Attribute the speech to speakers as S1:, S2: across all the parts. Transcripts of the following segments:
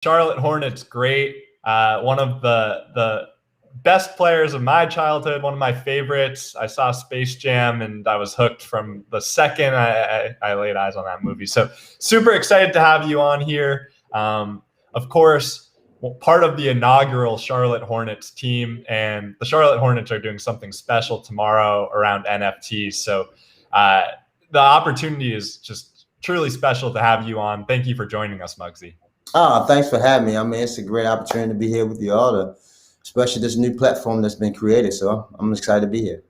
S1: Charlotte Hornets, great. One of the best players of my childhood, one of my favorites. I saw Space Jam and I was hooked from the second I laid eyes on that movie. So super excited to have you on here. Of course, part of the inaugural Charlotte Hornets team, and the Charlotte Hornets are doing something special tomorrow around NFTs. So the opportunity is just truly special to have you on. Thank you for joining us, Muggsy.
S2: Oh, thanks for having me. I mean, it's a great opportunity to be here with you all, especially this new platform that's been created. So I'm excited to be here.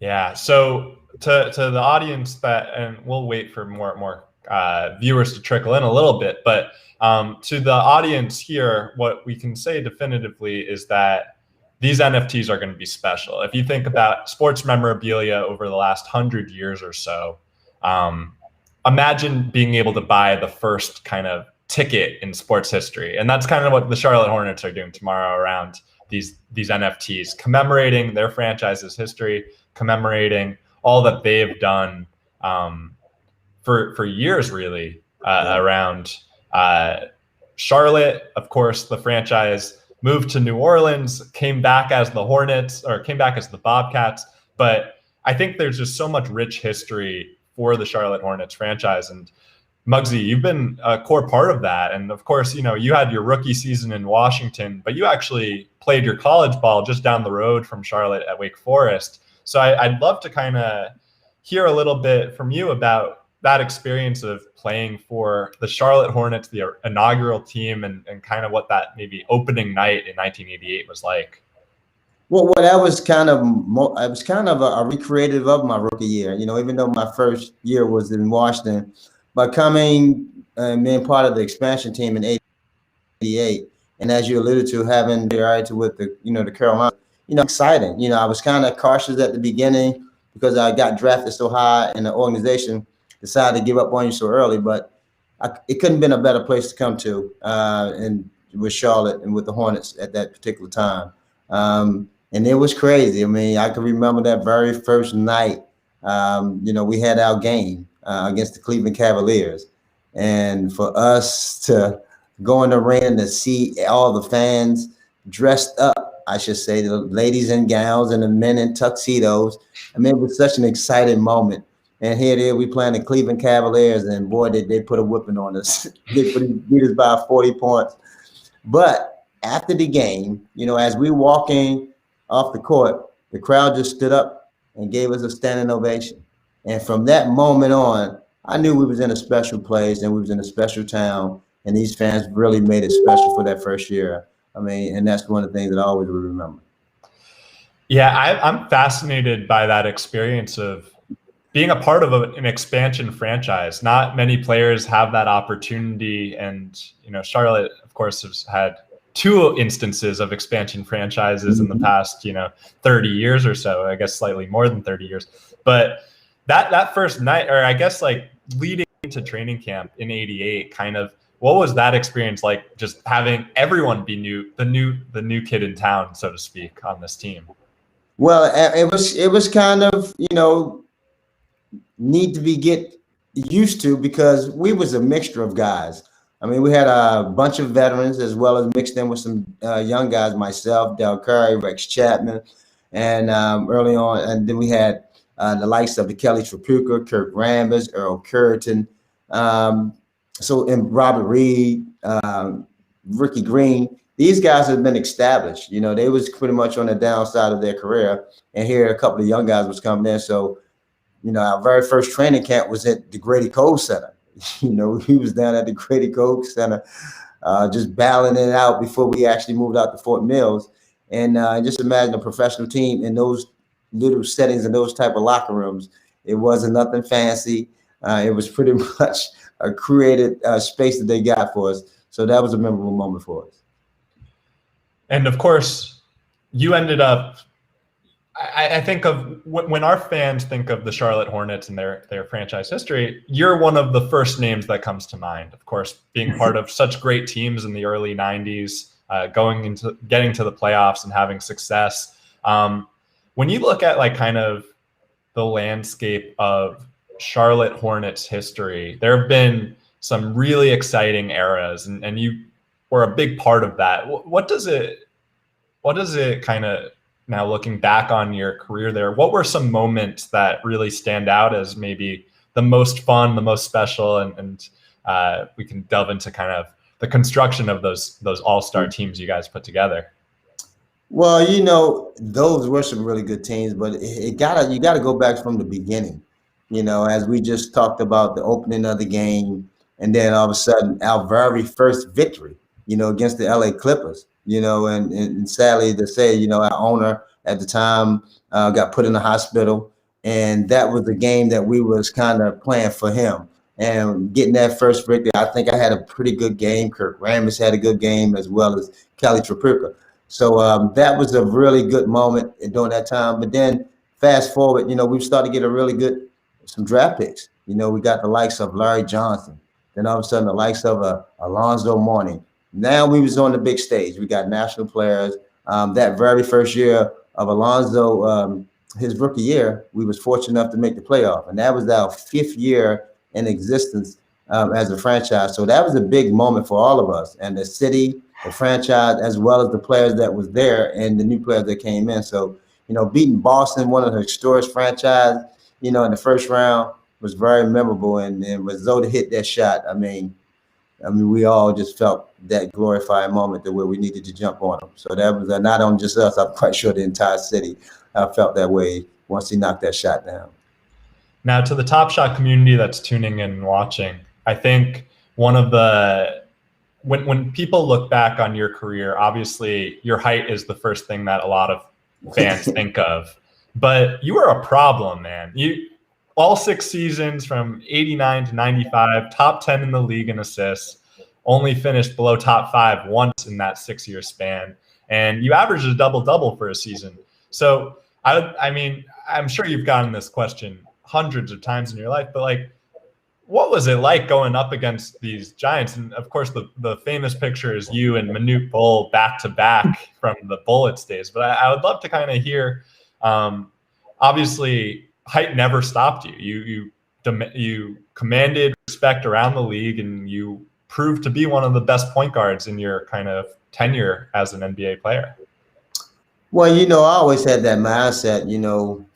S1: Yeah. So to the audience and we'll wait for more viewers to trickle in a little bit, but to the audience here, what we can say definitively is that these NFTs are going to be special. If you think about sports memorabilia over the last 100 years or so, imagine being able to buy the first kind of ticket in sports history. And that's kind of what the Charlotte Hornets are doing tomorrow around these NFTs, commemorating their franchise's history, commemorating all that they've done for years, really, around Charlotte. Of course, the franchise moved to New Orleans, came back as the Hornets, or came back as the Bobcats. But I think there's just so much rich history for the Charlotte Hornets franchise. And Muggsy, you've been a core part of that. And of course, you had your rookie season in Washington, but you actually played your college ball just down the road from Charlotte at Wake Forest. So I'd love to kind of hear a little bit from you about that experience of playing for the Charlotte Hornets, the inaugural team, and kind of what that maybe opening night in 1988 was like.
S2: Well, that was kind of a recreative of my rookie year. Even though my first year was in Washington, but coming and being part of the expansion team in '88, and as you alluded to, having the with the Carolina, exciting. I was kind of cautious at the beginning because I got drafted so high, and the organization decided to give up on you so early. But it couldn't have been a better place to come to, and with Charlotte and with the Hornets at that particular time. And it was crazy. I mean, I can remember that very first night. We had our game against the Cleveland Cavaliers, and for us to go in the arena to see all the fans dressed up, I should say, the ladies in gowns and the men in tuxedos. I mean, it was such an exciting moment. And here they we playing the Cleveland Cavaliers, and boy, did they put a whipping on us. They beat us by 40 points. But after the game, as we walking off the court, the crowd just stood up and gave us a standing ovation. And from that moment on, I knew we was in a special place and we was in a special town, and these fans really made it special for that first year. I mean, and that's one of the things that I always will remember.
S1: Yeah, I'm fascinated by that experience of being a part of an expansion franchise. Not many players have that opportunity. And, Charlotte, of course, has had two instances of expansion franchises in the past, 30 years or so, I guess slightly more than 30 years. But that first night, or I guess like leading into training camp in '88, kind of, what was that experience like, just having everyone be the new kid in town, so to speak, on this team?
S2: Well, it was kind of, need to get used to, because we was a mixture of guys. I mean, we had a bunch of veterans as well as mixed in with some young guys, myself, Steph Curry, Rex Chapman, and early on, and then we had the likes of the Kelly Tripucka, Kirk Rambis, Earl Curtin, and Robert Reed, Ricky Green. These guys have been established. They was pretty much on the downside of their career, and here a couple of young guys was coming in. So, our very first training camp was at the Grady Cole Center. He was down at the Grady Cole Center, just battling it out before we actually moved out to Fort Mills. And just imagine a professional team in those little settings and those type of locker rooms. It wasn't nothing fancy. It was pretty much a created space that they got for us. So that was a memorable moment for us.
S1: And of course, you ended up, I think of when our fans think of the Charlotte Hornets and their franchise history, you're one of the first names that comes to mind. Of course, being part of such great teams in the early '90s, getting to the playoffs and having success. When you look at like kind of the landscape of Charlotte Hornets history, there have been some really exciting eras, and you were a big part of that. What does it kind of, now looking back on your career there, what were some moments that really stand out as maybe the most fun, the most special, and we can delve into kind of the construction of those all-star teams you guys put together?
S2: Well, those were some really good teams, but you gotta go back from the beginning. As we just talked about the opening of the game, and then all of a sudden our very first victory, against the LA Clippers. And sadly to say, our owner at the time got put in the hospital, and that was the game that we was kind of playing for him. And getting that first victory, I think I had a pretty good game. Kirk Ramos had a good game, as well as Kelly Tripucka. So that was a really good moment during that time. But then fast forward, we've started to get some draft picks. We got the likes of Larry Johnson. Then all of a sudden the likes of Alonzo Mourning. Now we was on the big stage. We got national players. That very first year of Alonzo, his rookie year, we was fortunate enough to make the playoff. And that was our 5th year in existence as a franchise. So that was a big moment for all of us, and the city, the franchise, as well as the players that was there and the new players that came in. So, beating Boston, one of the historic franchise, in the first round was very memorable. And when Zoda hit that shot, I mean, we all just felt that glorifying moment to where we needed to jump on him. So that was not only just us, I'm quite sure the entire city felt that way once he knocked that shot down.
S1: Now, to the Top Shot community that's tuning in and watching, I think one of the, when people look back on your career, obviously your height is the first thing that a lot of fans think of, but you were a problem, man. All 6 seasons from 89 to 95, top 10 in the league in assists, only finished below top 5 once in that 6-year span. And you averaged a double-double for a season. So, I mean, I'm sure you've gotten this question hundreds of times in your life, but like, what was it like going up against these giants? And of course, the famous picture is you and Manute Bol back to back from the Bullets days. But I would love to kind of hear, obviously, height never stopped you. You commanded respect around the league, and you proved to be one of the best point guards in your kind of tenure as an NBA player.
S2: Well, I always had that mindset,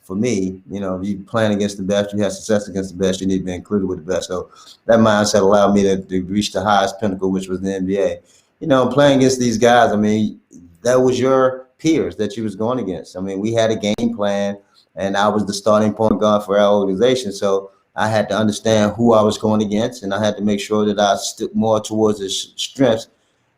S2: for me, if you playing against the best, you have success against the best, you need to be included with the best. So that mindset allowed me to reach the highest pinnacle, which was the NBA. Playing against these guys, I mean, that was your peers that you was going against. I mean, we had a game plan, and I was the starting point guard for our organization. So I had to understand who I was going against, and I had to make sure that I stood more towards his strengths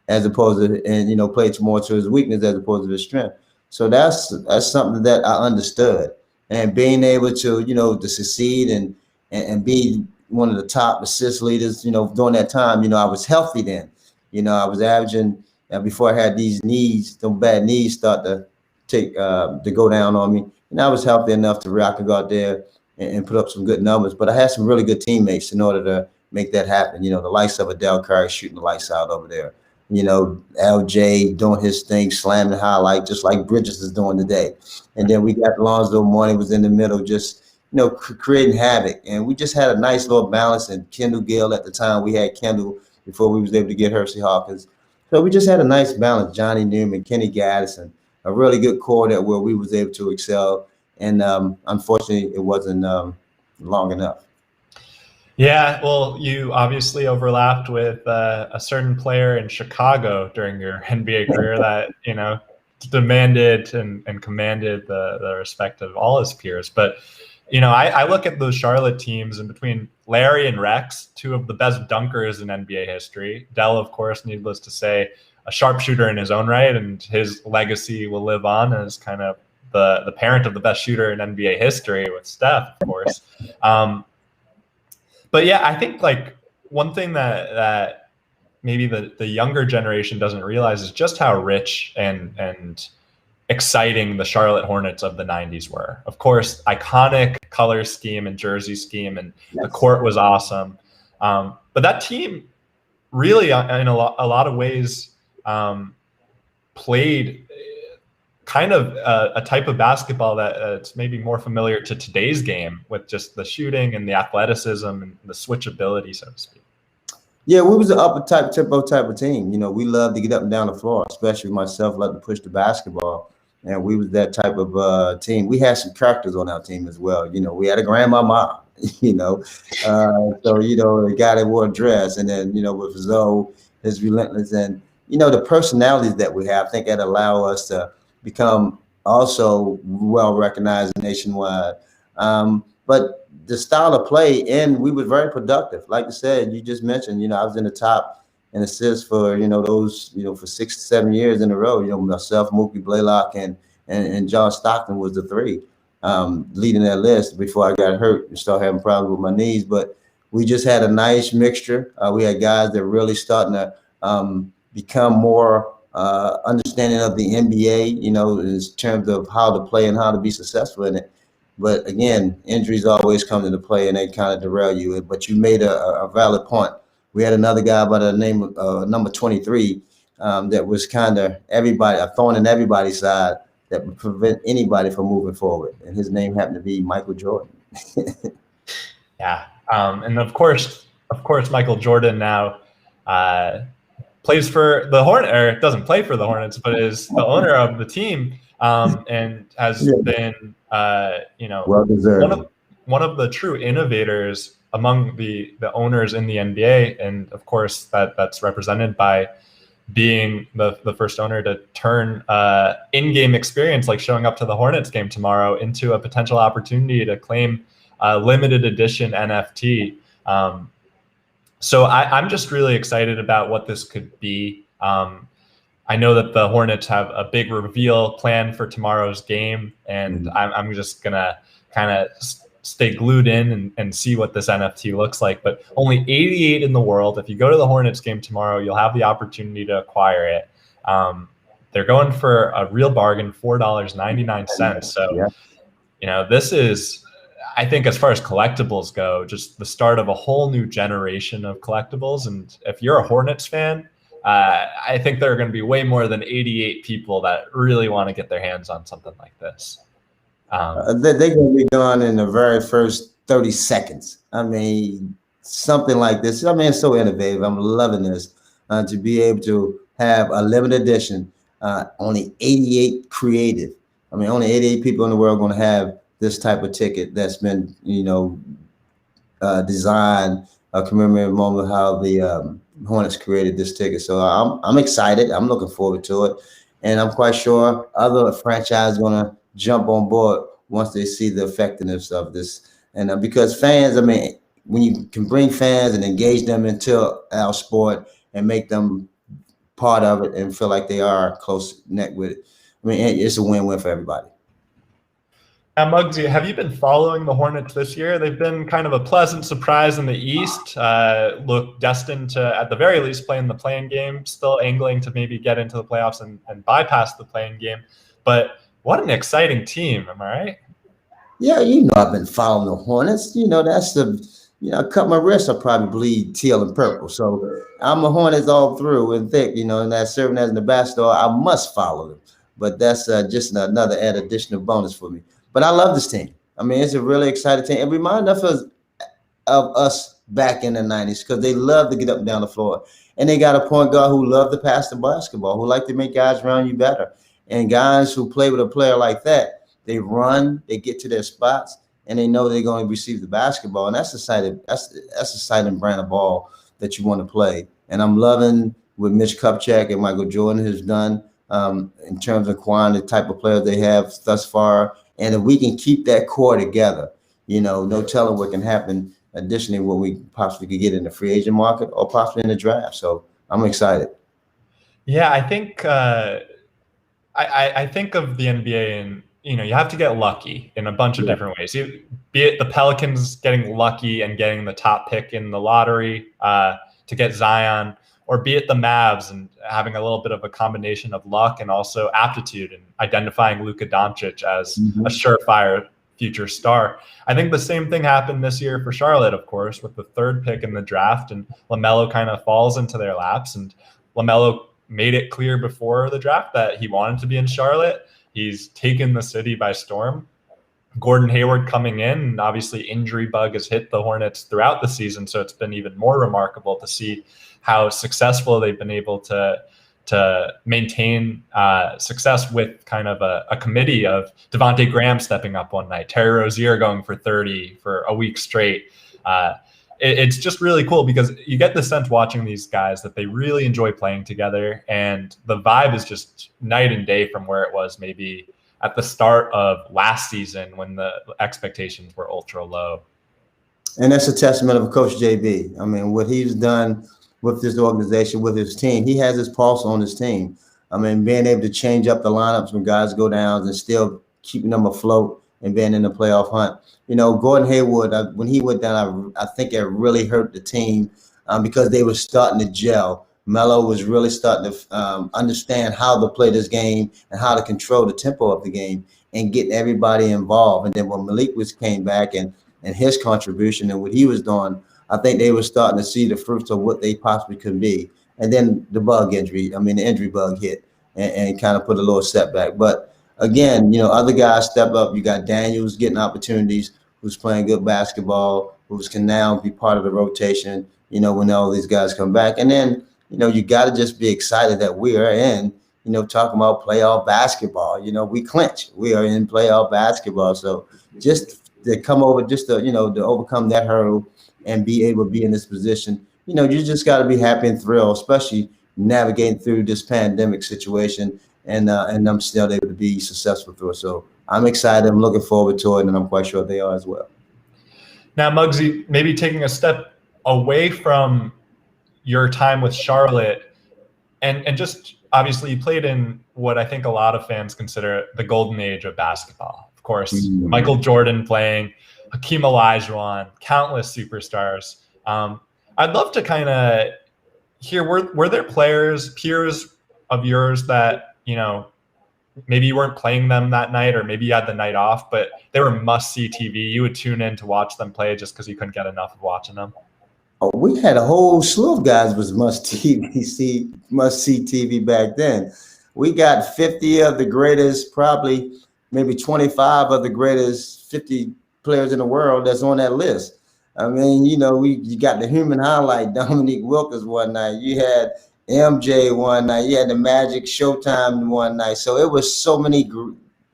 S2: as opposed to, and, played more to his weakness as opposed to his strength. So that's something that I understood, and being able to, to succeed and be one of the top assist leaders, during that time, I was healthy then. I was averaging, before I had these bad knees start to go down on me. And I was healthy enough to where I could go out there and put up some good numbers. But I had some really good teammates in order to make that happen. The likes of Adele Curry shooting the lights out over there. LJ doing his thing, slamming highlight, just like Bridges is doing today. And then we got Alonzo Mourning was in the middle, just, creating havoc. And we just had a nice little balance. And Kendall Gill at the time, we had Kendall before we was able to get Hersey Hawkins. So we just had a nice balance. Johnny Newman, Kenny Gaddison, a really good core that where we was able to excel. And unfortunately, it wasn't long enough.
S1: Yeah, well, you obviously overlapped with a certain player in Chicago during your NBA career that, demanded and commanded the respect of all his peers. But, I look at those Charlotte teams, and between Larry and Rex, 2 of the best dunkers in NBA history. Dell, of course, needless to say, a sharpshooter in his own right, and his legacy will live on as kind of the parent of the best shooter in NBA history with Steph, of course. But yeah, I think like one thing that maybe the younger generation doesn't realize is just how rich and exciting the Charlotte Hornets of the 90s were. Of course, iconic color scheme and jersey scheme, and the court was awesome. But that team really, in a lot of ways, played kind of a type of basketball that's maybe more familiar to today's game, with just the shooting and the athleticism and the switchability, so to speak.
S2: Yeah, we was an upper type tempo type of team. You know, we love to get up and down the floor, especially myself, love to push the basketball. And we was that type of team. We had some characters on our team as well. You know, we had a grandmama, you know. So, you know, the guy that wore a dress, and then, you know, with Zoe, his relentless, and, you know, the personalities that we have, I think that allow us to become also well recognized nationwide. But the style of play, and we were very productive. Like I said, you just mentioned, you know, I was in the top in assists for, you know, those, you know, for 6 to 7 years in a row. You know, myself, Mookie Blaylock, and John Stockton was the three leading that list before I got hurt and started having problems with my knees. But we just had a nice mixture. We had guys that really starting to become more understanding of the NBA, you know, in terms of how to play and how to be successful in it. But again, injuries always come into play and they kind of derail you. But you made a valid point. We had another guy by the name of number 23 that was kind of everybody, a thorn in everybody's side that would prevent anybody from moving forward. And his name happened to be Michael Jordan.
S1: Yeah. And of course, Michael Jordan now plays for the Hornets, or doesn't play for the Hornets, but is the owner of the team, and has been, you know,
S2: well deserved.
S1: One of the true innovators among the owners in the NBA, and of course that's represented by being the first owner to turn in-game experience, like showing up to the Hornets game tomorrow, into a potential opportunity to claim a limited edition NFT. So I'm just really excited about what this could be. I know that the Hornets have a big reveal planned for tomorrow's game, and I'm just gonna kind of stay glued in and see what this NFT looks like. But only 88 in the world. If you go to the Hornets game tomorrow, you'll have the opportunity to acquire it. They're going for a real bargain, $4.99. So, you know, this is, I think, as far as collectibles go, just the start of a whole new generation of collectibles. And if you're a Hornets fan, I think there are going to be way more than 88 people that really want to get their hands on something like this.
S2: They're going to be gone in the very first 30 seconds. I mean, something like this. I mean, it's so innovative. I'm loving this. To be able to have a limited edition, only 88 creative. I mean, only 88 people in the world are going to have this type of ticket that's been, you know, designed a commemorative moment how the Hornets created this ticket. So I'm excited. I'm looking forward to it, and I'm quite sure other franchises are going to jump on board once they see the effectiveness of this. And because fans, I mean, when you can bring fans and engage them into our sport and make them part of it and feel like they are close knit with it, I mean, it's a win-win for everybody.
S1: Now, Muggsy, have you been following the Hornets this year? They've been kind of a pleasant surprise in the East. Look destined to, at the very least, play in the play-in game, still angling to maybe get into the playoffs and bypass the play-in game. But what an exciting team, am I right?
S2: Yeah, you know, I've been following the Hornets. You know, that's the, you know, I cut my wrist, I probably bleed teal and purple. So I'm a Hornets all through and thick, you know, and that's serving as an ambassador. I must follow them. But that's just another additional bonus for me. But I love this team. I mean, it's a really exciting team. It reminds us back in the 90s because they love to get up and down the floor. And they got a point guard who loved to pass the basketball, who like to make guys around you better. And guys who play with a player like that, they run, they get to their spots, and they know they're going to receive the basketball. And that's a exciting brand of ball that you want to play. And I'm loving what Mitch Kupchak and Michael Jordan has done in terms of acquiring the type of players they have thus far. And if we can keep that core together, you know, no telling what can happen. Additionally, what we possibly could get in the free agent market or possibly in the draft. So I'm excited.
S1: Yeah, I think I think of the NBA, and you know, you have to get lucky in a bunch of different ways. Be it the Pelicans getting lucky and getting the top pick in the lottery to get Zion, or be it the Mavs and having a little bit of a combination of luck and also aptitude and identifying Luka Doncic as a surefire future star. I think the same thing happened this year for Charlotte, of course, with the third pick in the draft, and LaMelo kind of falls into their laps. And LaMelo made it clear before the draft that he wanted to be in Charlotte. He's taken the city by storm. Gordon Hayward coming in, and obviously injury bug has hit the Hornets throughout the season, so it's been even more remarkable to see how successful they've been able to maintain success with kind of a committee of Devontae Graham stepping up one night, Terry Rozier going for 30 for a week straight. It's just really cool because you get the sense watching these guys that they really enjoy playing together, and the vibe is just night and day from where it was maybe at the start of last season when the expectations were ultra low.
S2: And that's a testament of Coach JB. I mean, what he's done with this organization, with his team, he has his pulse on his team. I mean, being able to change up the lineups when guys go down and still keeping them afloat and being in the playoff hunt. You know, Gordon Hayward, when he went down, I think it really hurt the team because they were starting to gel. Melo was really starting to understand how to play this game and how to control the tempo of the game and getting everybody involved. And then when Malik came back and his contribution and what he was doing, I think they were starting to see the fruits of what they possibly could be. And then the injury bug hit and kind of put a little setback. But again, you know, other guys step up. You got Daniels getting opportunities, who's playing good basketball, who can now be part of the rotation, you know, when all these guys come back. And then, you know, you got to just be excited that we are in, you know, talking about playoff basketball. You know, we clinch. We are in playoff basketball. So just to come over, just to, you know, to overcome that hurdle and be able to be in this position, you know, you just got to be happy and thrilled, especially navigating through this pandemic situation. And I'm still able to be successful through it. So I'm excited. I'm looking forward to it, and I'm quite sure they are as well.
S1: Now, Muggsy, maybe taking a step away from your time with Charlotte, and just obviously you played in what I think a lot of fans consider the golden age of basketball. Of course, Michael Jordan playing, Hakeem Olajuwon, countless superstars. I'd love to kind of hear, were there players, peers of yours that, you know, maybe you weren't playing them that night, or maybe you had the night off, but they were must-see TV. You would tune in to watch them play just because you couldn't get enough of watching them?
S2: Oh, we had a whole slew of guys was must-see TV back then. We got 50 of the greatest, probably maybe 25 of the greatest 50 players in the world that's on that list. I mean, you know, you got the human highlight, Dominique Wilkins one night. You had MJ one night. You had the Magic Showtime one night. So it was so many,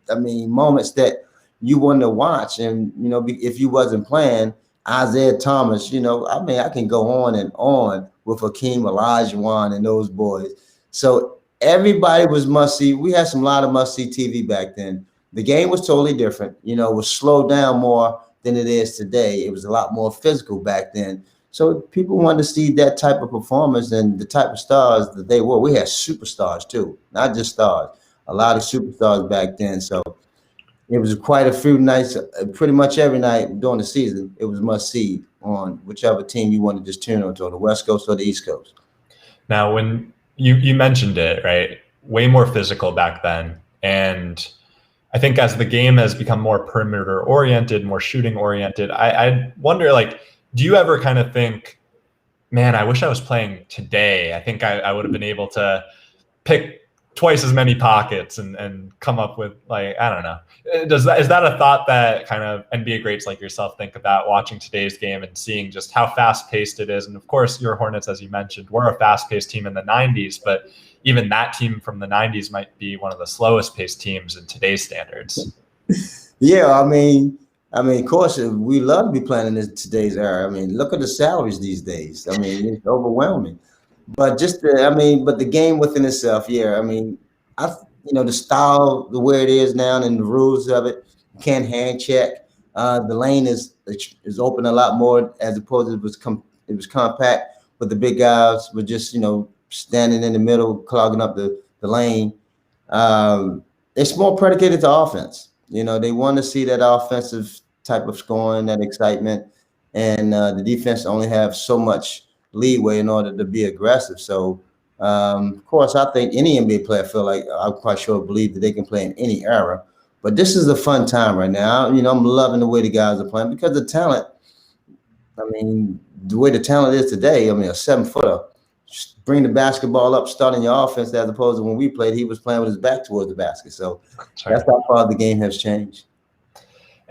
S2: moments that you wanted to watch. And, you know, if you wasn't playing, Isaiah Thomas, you know, I mean, I can go on and on with Hakeem Olajuwon and those boys. So everybody was must-see. We had a lot of must-see TV back then. The game was totally different. You know, it was slowed down more than it is today. It was a lot more physical back then. So people wanted to see that type of performance and the type of stars that they were. We had superstars too, not just stars. A lot of superstars back then. So it was quite a few nights, pretty much every night during the season, it was must see on whichever team you want to just tune on to, the West Coast or the East Coast.
S1: Now, when you mentioned it, right, way more physical back then. And I think as the game has become more perimeter oriented, more shooting oriented, I wonder, like, do you ever kind of think, man, I wish I was playing today? I think I would have been able to pick twice as many pockets and come up with, like, I don't know. Is that a thought that kind of NBA greats like yourself think about watching today's game and seeing just how fast-paced it is? And of course, your Hornets, as you mentioned, were a fast-paced team in the 90s, but even that team from the 90s might be one of the slowest-paced teams in today's standards.
S2: Yeah, I mean, of course, we love to be playing in today's era. I mean, look at the salaries these days. I mean, it's overwhelming. But but the game within itself, yeah. I mean, the style, the way it is now, and the rules of it, you can't hand check. The lane is open a lot more as opposed to it was compact. But the big guys were just, standing in the middle, clogging up the lane. It's more predicated to offense. You know, they want to see that offensive type of scoring, that excitement, and the defense only have so much leeway in order to be aggressive. So, of course, I think any NBA player I'm quite sure believe that they can play in any era. But this is a fun time right now. You know, I'm loving the way the guys are playing because the talent. I mean, the way the talent is today. I mean, a 7-footer, bring the basketball up, starting your offense, as opposed to when we played, he was playing with his back towards the basket. So that's how far the game has changed.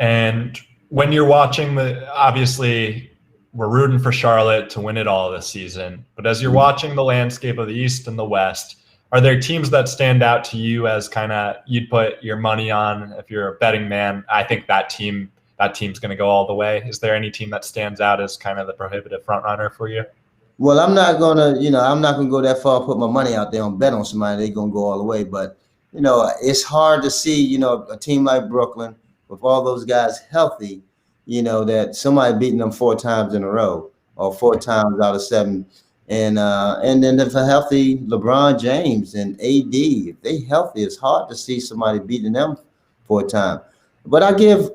S1: And when you're watching obviously we're rooting for Charlotte to win it all this season, but as you're watching the landscape of the East and the West, are there teams that stand out to you as kind of you'd put your money on if you're a betting man? I think that team's going to go all the way. Is there any team that stands out as kind of the prohibitive front runner for you?
S2: Well, I'm not gonna go that far, put my money out there and bet on somebody they're gonna go all the way. But it's hard to see, a team like Brooklyn with all those guys healthy, that somebody beating them 4 times in a row or 4 times out of 7. And then if a healthy LeBron James and AD, if they healthy, it's hard to see somebody beating them 4 times. But I give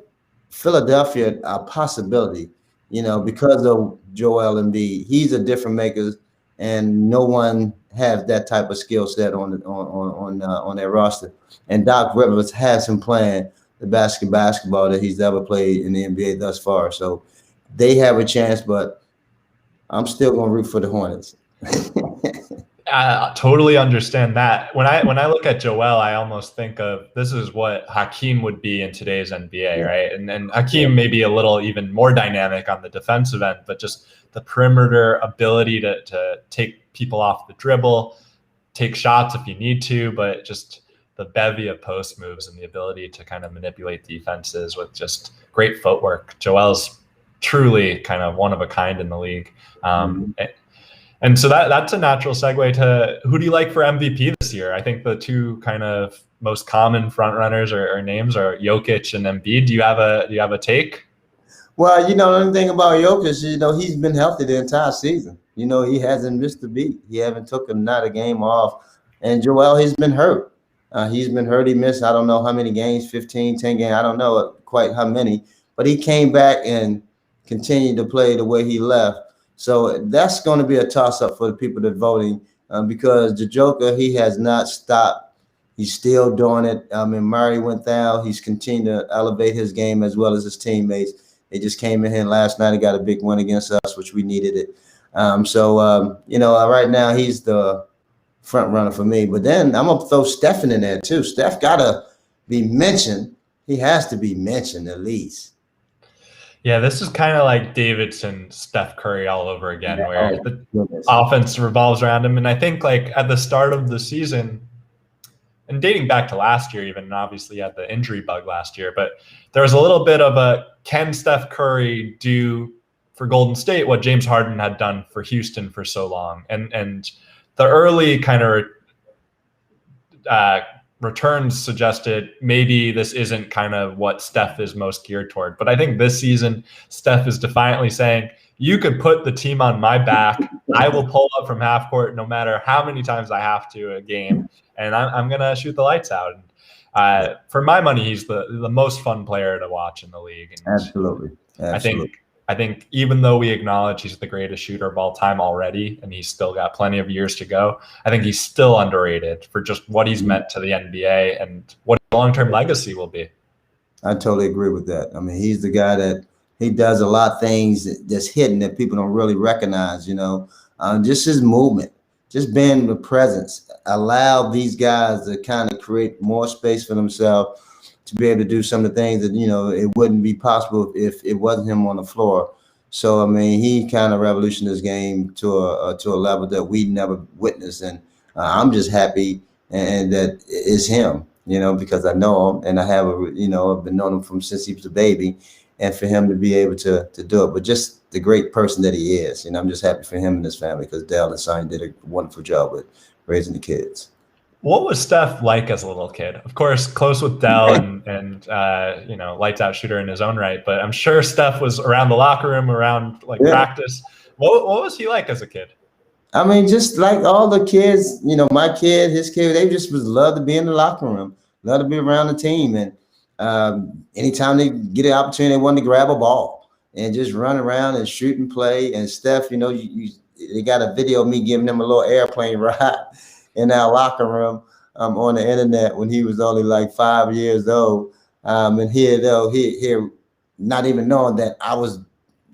S2: Philadelphia a possibility, because of Joel Embiid. He's a different maker, and no one has that type of skill set on their roster. And Doc Rivers has him playing the basketball that he's ever played in the NBA thus far. So they have a chance, but I'm still going to root for the Hornets.
S1: I totally understand that. When I look at Joel, I almost think of this is what Hakeem would be in today's NBA, right? And Hakeem may be a little even more dynamic on the defensive end, but just the perimeter ability to take people off the dribble, take shots if you need to, but just the bevy of post moves and the ability to kind of manipulate defenses with just great footwork. Joel's truly kind of one of a kind in the league. And so that's a natural segue to who do you like for MVP this year? I think the two kind of most common front runners or names are Jokic and Embiid. Do you have a take?
S2: Well, the only thing about Jokic, he's been healthy the entire season. He hasn't missed a beat. He haven't taken not a game off. And Joel, he's been hurt. He missed, I don't know how many games, 15, 10 games. I don't know quite how many. But he came back and continued to play the way he left. So that's going to be a toss-up for the people that are voting because the Joker, he has not stopped. He's still doing it. Murray went down. He's continued to elevate his game as well as his teammates. They just came in here last night and got a big win against us, which we needed it. Right now he's the front runner for me. But then I'm going to throw Stephen in there too. Steph got to be mentioned. He has to be mentioned at least.
S1: Yeah, this is kind of like Davidson, Steph Curry all over again, where the offense revolves around him. And I think like at the start of the season, and dating back to last year even, and obviously had the injury bug last year, but there was a little bit of a, can Steph Curry do for Golden State what James Harden had done for Houston for so long? And the early kind of returns suggested maybe this isn't kind of what Steph is most geared toward. But I think this season, Steph is defiantly saying, you could put the team on my back. I will pull up from half court no matter how many times I have to a game, and I'm going to shoot the lights out. And for my money, he's the most fun player to watch in the league. And
S2: Absolutely.
S1: I think even though we acknowledge he's the greatest shooter of all time already, and he's still got plenty of years to go, I think he's still underrated for just what he's meant to the NBA and what his long-term legacy will be.
S2: I totally agree with that. I mean, he's the guy that he does a lot of things that's hidden that people don't really recognize, just his movement, just being the presence, allow these guys to kind of create more space for themselves to be able to do some of the things that, it wouldn't be possible if it wasn't him on the floor. So, I mean, he kind of revolutionized this game to a level that we never witnessed. And I'm just happy and that it's him, because I know him and I have, I've been knowing him from since he was a baby, and for him to be able to do it, but just the great person that he is. I'm just happy for him and his family because Dell and Sonny did a wonderful job with raising the kids.
S1: What was Steph like as a little kid? Of course, close with Dell and lights out shooter in his own right. But I'm sure Steph was around the locker room, around practice. What was he like as a kid?
S2: I mean, just like all the kids, my kid, his kid, they just love to be in the locker room, love to be around the team. And anytime they get an opportunity, they want to grab a ball and just run around and shoot and play. And Steph, they got a video of me giving him a little airplane ride in our locker room on the internet when he was only like 5 years old. And here, not even knowing that I was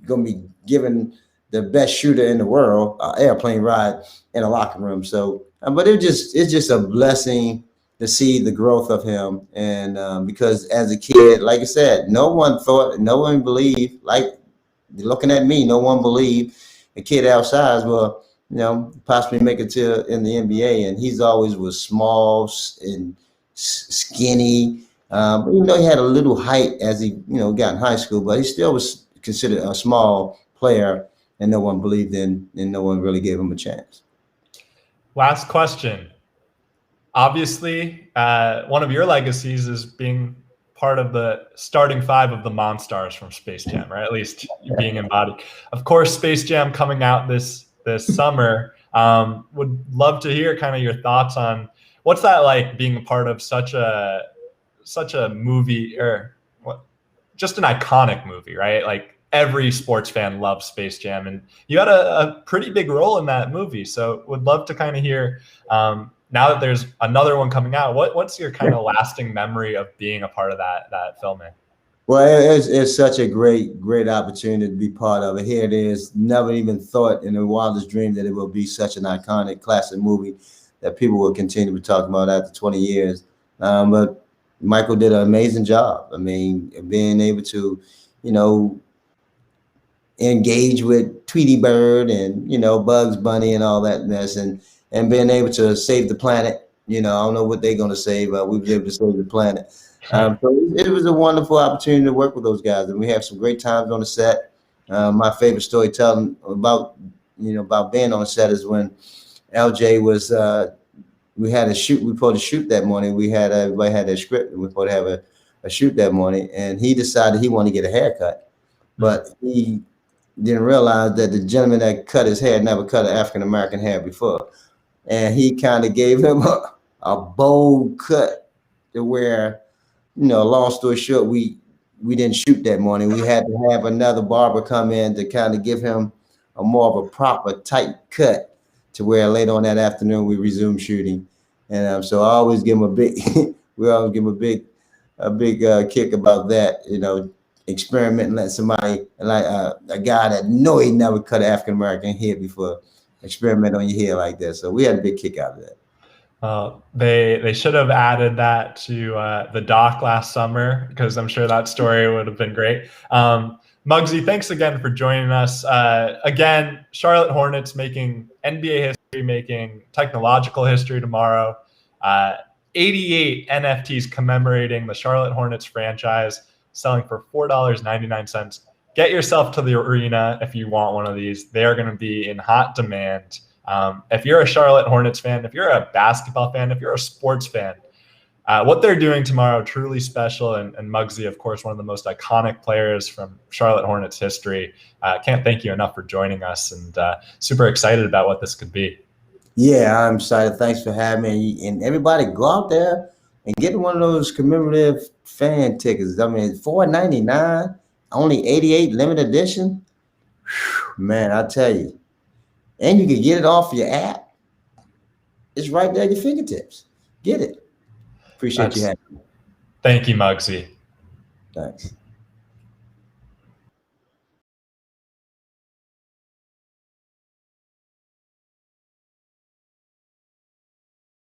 S2: going to be given the best shooter in the world, airplane ride in a locker room. So, but it's just a blessing to see the growth of him. And because as a kid, like I said, no one thought, no one believed, like looking at me, no one believed a kid our size will, possibly make it to in the NBA. And he's always was small and skinny. Even though he had a little height as he, got in high school, but he still was considered a small player, and no one believed in, and no one really gave him a chance.
S1: Last question. Obviously, one of your legacies is being part of the starting five of the Monstars from Space Jam, right? At least being embodied. Of course, Space Jam coming out this summer. Would love to hear kind of your thoughts on what's that like, being a part of such a movie, or just an iconic movie, right? Like every sports fan loves Space Jam, and you had a pretty big role in that movie. So would love to kind of hear, now that there's another one coming out, what's your kind of lasting memory of being a part of that filming?
S2: Well, it's such a great opportunity to be part of it. Here it is. Never even thought in the wildest dream that it will be such an iconic classic movie that people will continue to talk about after 20 years. But Michael did an amazing job. I mean, being able to, engage with Tweety Bird and, Bugs Bunny and all that mess, and being able to save the planet. I don't know what they're going to save, but we were able to save the planet. So it was a wonderful opportunity to work with those guys, and we have some great times on the set. My favorite storytelling about being on the set is when LJ was, we had a shoot. We supposed to shoot that morning. Everybody had their script, and we supposed to have a shoot that morning, and he decided he wanted to get a haircut, but he didn't realize that the gentleman that cut his hair never cut an African American hair before, and he kind of gave him a bold cut to where, long story short, we didn't shoot that morning. We had to have another barber come in to kind of give him a more of a proper tight cut, to where later on that afternoon we resumed shooting. And so I always give him we always give him a big kick about that, experimenting, letting somebody like a guy that know he never cut an African American hair before experiment on your hair like that. So we had a big kick out of that.
S1: They should have added that to the doc last summer, because I'm sure that story would have been great. Muggsy, thanks again for joining us. Again, Charlotte Hornets making NBA history, making technological history tomorrow. 88 NFTs commemorating the Charlotte Hornets franchise, selling for $4.99. Get yourself to the arena if you want one of these. They are going to be in hot demand. If you're a Charlotte Hornets fan, if you're a basketball fan, if you're a sports fan, what they're doing tomorrow, truly special. And Muggsy, of course, one of the most iconic players from Charlotte Hornets history. Can't thank you enough for joining us, and super excited about what this could be. Yeah,
S2: I'm excited. Thanks for having me. And everybody go out there and get one of those commemorative fan tickets. I mean, $4.99, only 88 limited edition. Whew, man, I tell you. And you can get it off your app. It's right there at your fingertips. Get it. Appreciate you having me.
S1: Thank you, Muggsy.
S2: Thanks.